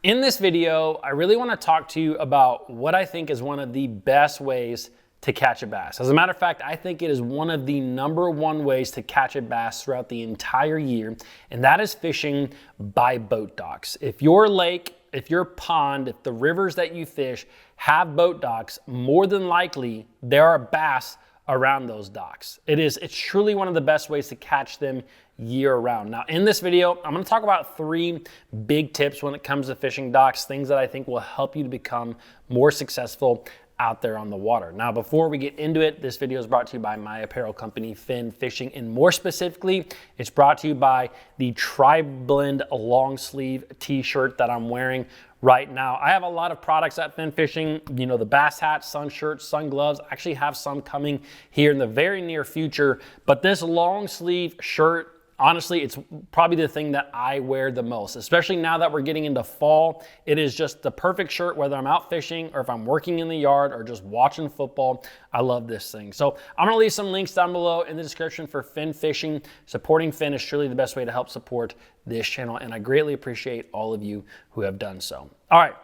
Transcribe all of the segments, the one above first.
In this video, I really want to talk to you about what I think is one of the best ways to catch a bass. As a matter of fact, I think it is one of the #1 ways to catch a bass throughout the entire year, and that is fishing by boat docks. If your lake, if your pond, if the rivers that you fish have boat docks, more than likely there are bass around those docks. It's truly one of the best ways to catch them year round. Now in this video, I'm gonna talk about 3 big tips when it comes to fishing docks, things that I think will help you to become more successful out there on the water. Now, before we get into it, this video is brought to you by my apparel company, Finn Fishing, and more specifically, it's brought to you by the Tri-Blend long sleeve t-shirt that I'm wearing right now. I have a lot of products at Finn Fishing, you know, the bass hats, sun shirts, sun gloves. I actually have some coming here in the very near future, but this long sleeve shirt, honestly, it's probably the thing that I wear the most, especially now that we're getting into fall. It is just the perfect shirt, whether I'm out fishing or if I'm working in the yard or just watching football. I love this thing. So I'm gonna leave some links down below in the description for Finn Fishing. Supporting Finn is truly the best way to help support this channel, and I greatly appreciate all of you who have done so. All right,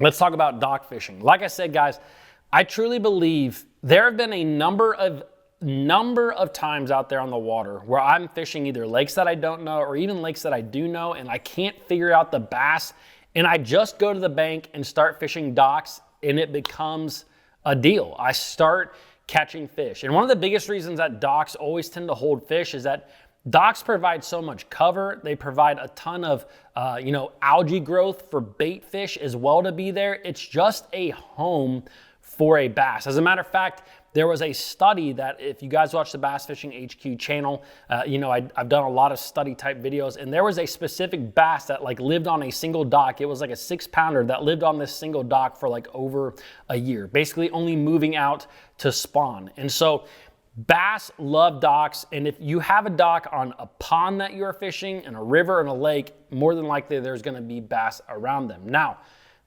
let's talk about dock fishing. Like I said, guys, I truly believe there have been a number of times out there on the water where I'm fishing either lakes that I don't know or even lakes that I do know, and I can't figure out the bass, and I just go to the bank and start fishing docks, and it becomes a deal. I start catching fish. And one of the biggest reasons that docks always tend to hold fish is that docks provide so much cover. They provide a ton of algae growth for bait fish as well to be there. It's just a home for a bass. As a matter of fact, there was a study that, if you guys watch the BassFishingHQ channel, I've done a lot of study type videos, and there was a specific bass that lived on a single dock. It was like a 6-pounder that lived on this single dock for over a year, basically only moving out to spawn. And so bass love docks, and if you have a dock on a pond that you're fishing, in a river, in a lake, more than likely there's gonna be bass around them. Now,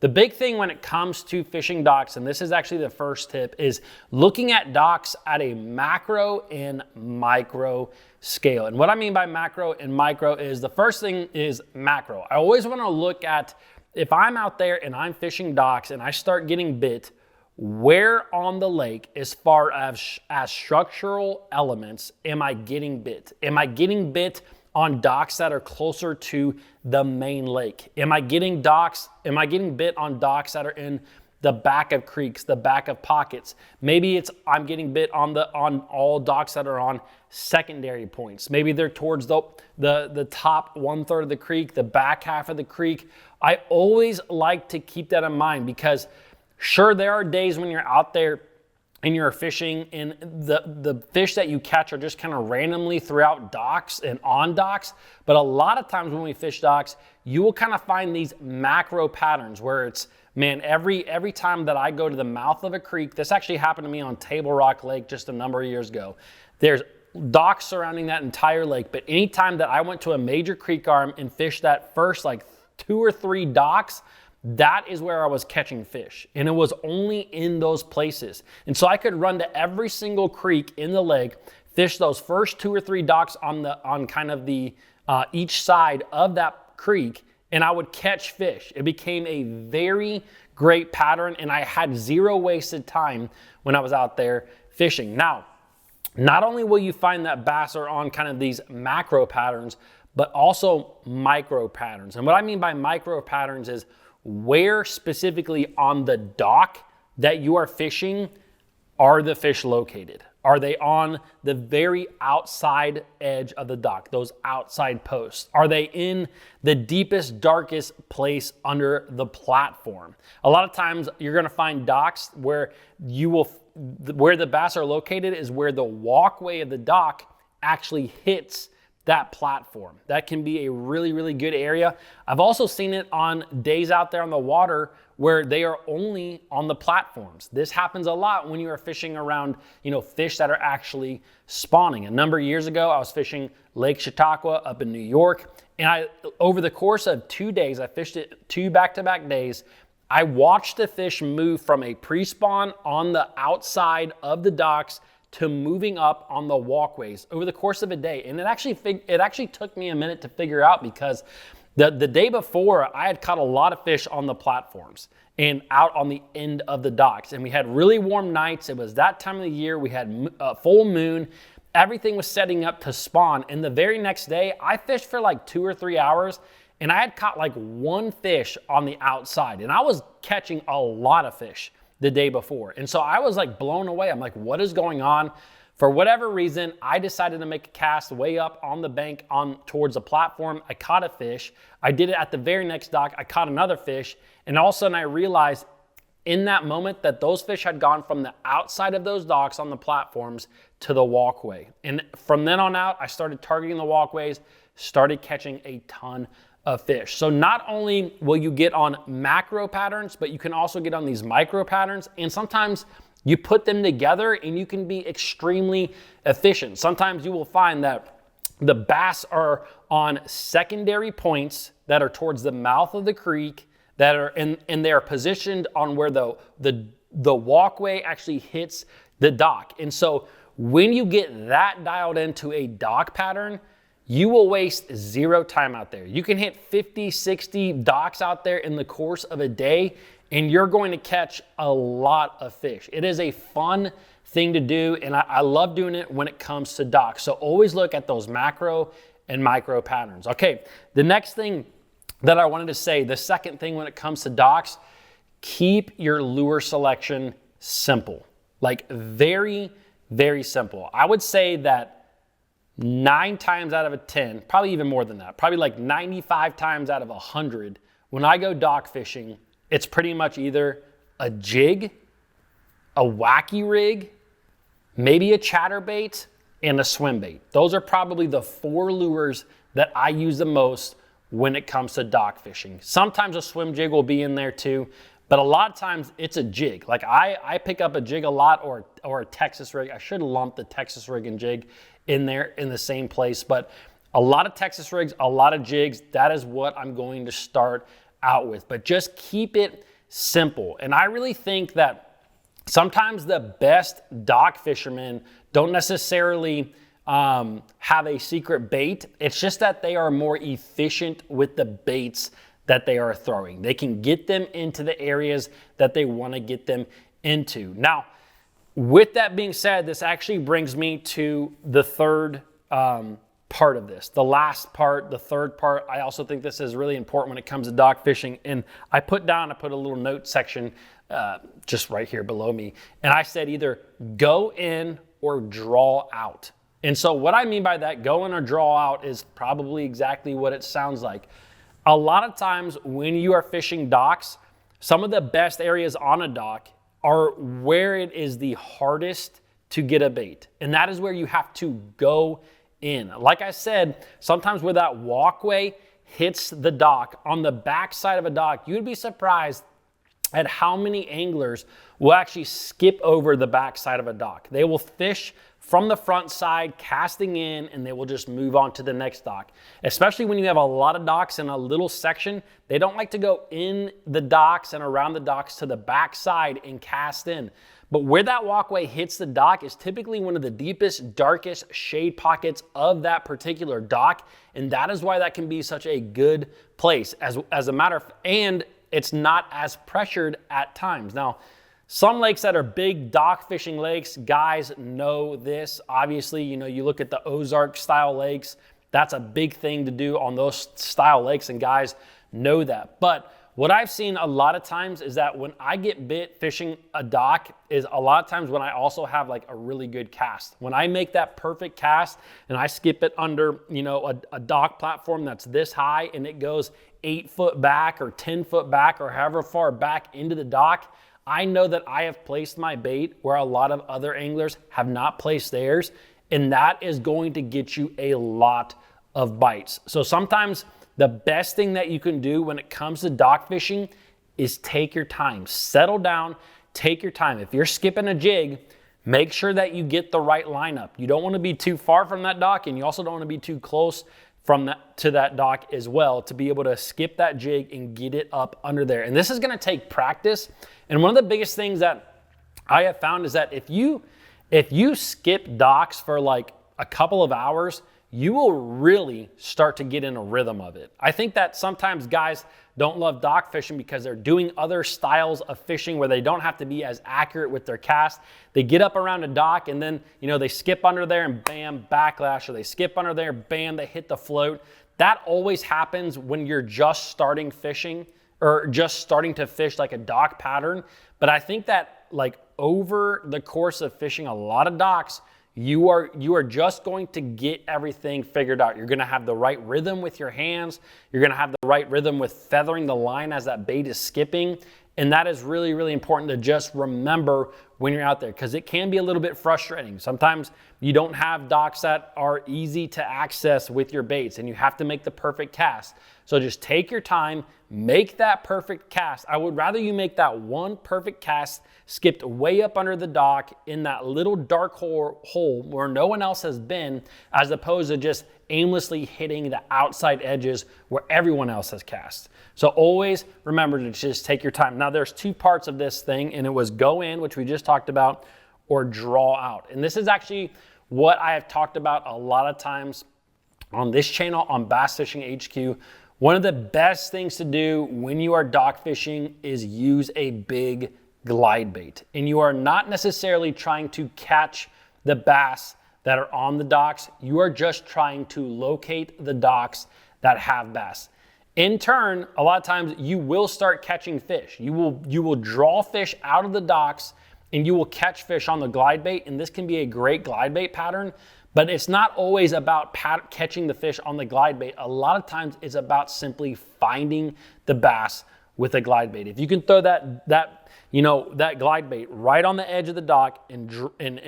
the big thing when it comes to fishing docks, and this is actually the first tip, is looking at docks at a macro and micro scale. And what I mean by macro and micro is, the first thing is macro. I always want to look at, if I'm out there and I'm fishing docks and I start getting bit, where on the lake, as far as structural elements, am I getting bit? Am I getting bit on docks that are closer to the main lake? Am I getting bit on docks that are in the back of creeks, the back of pockets? Maybe I'm getting bit on all docks that are on secondary points. Maybe they're towards the top 1/3 of the creek, the back half of the creek. I always like to keep that in mind, because sure, there are days when you're out there and you're fishing and the fish that you catch are just kind of randomly throughout docks and on docks. But a lot of times when we fish docks, you will kind of find these macro patterns where it's, man, every time that I go to the mouth of a creek, this actually happened to me on Table Rock Lake just a number of years ago. There's docks surrounding that entire lake, but anytime that I went to a major creek arm and fished that first 2 or 3 docks, that is where I was catching fish, and it was only in those places. And so I could run to every single creek in the lake, fish those first 2 or 3 docks on kind of the each side of that creek, and I would catch fish. It became a very great pattern, and I had 0 wasted time when I was out there fishing. Now, not only will you find that bass are on kind of these macro patterns, but also micro patterns. And what I mean by micro patterns is, where specifically on the dock that you are fishing are the fish located? Are they on the very outside edge of the dock, those outside posts? Are they in the deepest, darkest place under the platform? A lot of times you're gonna find docks where where the bass are located is where the walkway of the dock actually hits that platform. That can be a really, really good area. I've also seen it on days out there on the water where they are only on the platforms. This happens a lot when you are fishing around, fish that are actually spawning. A number of years ago, I was fishing Lake Chautauqua up in New York, and over the course of 2 days, I fished it 2 back-to-back days. I watched the fish move from a pre-spawn on the outside of the docks to moving up on the walkways over the course of a day. And it actually took me a minute to figure out, because The day before, I had caught a lot of fish on the platforms and out on the end of the docks. And we had really warm nights. It was that time of the year. We had a full moon. Everything was setting up to spawn. And the very next day, I fished for like 2 or 3 hours, and I had caught like 1 fish on the outside. And I was catching a lot of fish the day before. And so I was like blown away. I'm like, what is going on? For whatever reason, I decided to make a cast way up on the bank towards the platform. I caught a fish. I did it at the very next dock. I caught another fish. And all of a sudden I realized in that moment that those fish had gone from the outside of those docks on the platforms to the walkway. And from then on out, I started targeting the walkways, started catching a ton of fish. So not only will you get on macro patterns, but you can also get on these micro patterns. And sometimes you put them together and you can be extremely efficient. Sometimes you will find that the bass are on secondary points that are towards the mouth of the creek, that are and they're positioned on where the walkway actually hits the dock. And so when you get that dialed into a dock pattern, you will waste 0 time out there. You can hit 50, 60 docks out there in the course of a day, and you're going to catch a lot of fish. It is a fun thing to do, and I love doing it when it comes to docks. So always look at those macro and micro patterns. Okay, the next thing that I wanted to say, the second thing when it comes to docks, keep your lure selection simple. Like very, very simple. I would say that 9 times out of 10, probably even more than that, probably like 95 times out of 100, when I go dock fishing, it's pretty much either a jig, a wacky rig, maybe a chatterbait, and a swim bait. Those are probably the 4 lures that I use the most when it comes to dock fishing. Sometimes a swim jig will be in there too, but a lot of times it's a jig. Like I pick up a jig a lot, or a Texas rig. I should lump the Texas rig and jig in there in the same place, but a lot of Texas rigs, a lot of jigs, that is what I'm going to start out with. But just keep it simple. And I really think that sometimes the best dock fishermen don't necessarily have a secret bait. It's just that they are more efficient with the baits that they are throwing. They can get them into the areas that they want to get them into. Now, with that being said, this actually brings me to the third part of this. The last part, the third part, I also think this is really important when it comes to dock fishing. And I put a little note section just right here below me. And I said either go in or draw out. And so what I mean by that, go in or draw out, is probably exactly what it sounds like. A lot of times when you are fishing docks, some of the best areas on a dock are where it is the hardest to get a bait. And that is where you have to go in. Like I said, sometimes where that walkway hits the dock, on the back side of a dock, you'd be surprised at how many anglers will actually skip over the back side of a dock. They will fish from the front side, casting in, and they will just move on to the next dock. Especially when you have a lot of docks in a little section, they don't like to go in the docks and around the docks to the back side and cast in. But where that walkway hits the dock is typically one of the deepest, darkest shade pockets of that particular dock, and that is why that can be such a good place. As a matter of, and it's not as pressured at times. Now, some lakes that are big dock fishing lakes, guys know this. Obviously, you know, you look at the Ozark style lakes, that's a big thing to do on those style lakes, and guys know that. But what I've seen a lot of times is that when I get bit fishing a dock is a lot of times when I also have like a really good cast. When I make that perfect cast and I skip it under, you know, a dock platform that's this high and it goes 8 foot back or 10 foot back or however far back into the dock, I know that I have placed my bait where a lot of other anglers have not placed theirs, and that is going to get you a lot of bites. So sometimes the best thing that you can do when it comes to dock fishing is take your time. Settle down, take your time. If you're skipping a jig, make sure that you get the right lineup. You don't want to be too far from that dock, and you also don't want to be too close to that dock as well to be able to skip that jig and get it up under there. And this is going to take practice. And one of the biggest things that I have found is that if you skip docks for like a couple of hours, you will really start to get in a rhythm of it. I think that sometimes guys don't love dock fishing because they're doing other styles of fishing where they don't have to be as accurate with their cast. They get up around a dock and then, you know, they skip under there and bam, backlash, or they skip under there, bam, they hit the float. That always happens when you're just starting fishing or just starting to fish like a dock pattern. But I think that like over the course of fishing a lot of docks, you are just going to get everything figured out. You're going to have the right rhythm with your hands. You're going to have the right rhythm with feathering the line as that bait is skipping. And that is really, really important to just remember when you're out there, because it can be a little bit frustrating. Sometimes you don't have docks that are easy to access with your baits and you have to make the perfect cast. So just take your time, make that perfect cast. I would rather you make that one perfect cast skipped way up under the dock in that little dark hole where no one else has been, as opposed to just aimlessly hitting the outside edges where everyone else has cast. So always remember to just take your time. Now there's two parts of this thing, and it was go in, which we just talked about, or draw out. And this is actually what I have talked about a lot of times on this channel on Bass Fishing HQ. One of the best things to do when you are dock fishing is use a big glide bait. And you are not necessarily trying to catch the bass that are on the docks. You are just trying to locate the docks that have bass. In turn, a lot of times you will start catching fish. You will draw fish out of the docks and you will catch fish on the glide bait. And this can be a great glide bait pattern, but it's not always about catching the fish on the glide bait. A lot of times it's about simply finding the bass with a glide bait. If you can throw that glide bait right on the edge of the dock and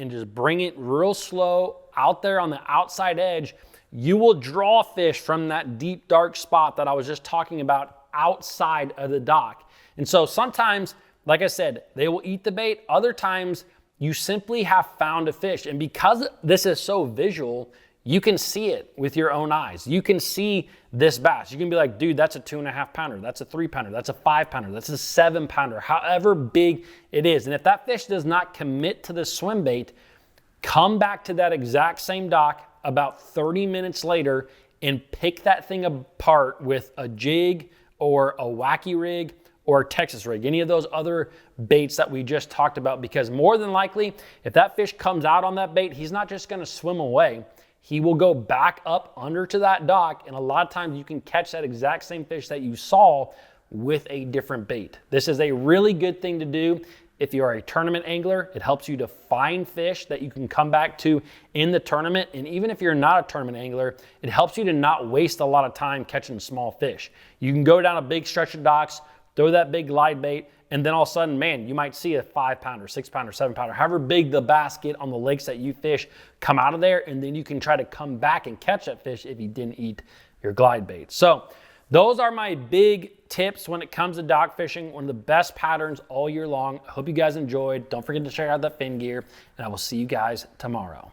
just bring it real slow out there on the outside edge, you will draw fish from that deep, dark spot that I was just talking about outside of the dock. And so sometimes, like I said, they will eat the bait. Other times you simply have found a fish. And because this is so visual, you can see it with your own eyes. You can see this bass. You can be like, dude, that's a 2.5 pounder. That's a 3 pounder. That's a 5 pounder. That's a 7 pounder, however big it is. And if that fish does not commit to the swim bait, come back to that exact same dock about 30 minutes later and pick that thing apart with a jig or a wacky rig or a Texas rig, any of those other baits that we just talked about, because more than likely, if that fish comes out on that bait, he's not just gonna swim away. He will go back up under to that dock, and a lot of times you can catch that exact same fish that you saw with a different bait. This is a really good thing to do if you are a tournament angler. It helps you to find fish that you can come back to in the tournament. And even if you're not a tournament angler, it helps you to not waste a lot of time catching small fish. You can go down a big stretch of docks, throw that big glide bait, and then all of a sudden, man, you might see a 5 pounder, 6 pounder, 7 pounder, however big the bass get on the lakes that you fish, come out of there, and then you can try to come back and catch that fish if he didn't eat your glide bait. So those are my big tips when it comes to dock fishing, one of the best patterns all year long. I hope you guys enjoyed. Don't forget to check out that fin gear, and I will see you guys tomorrow.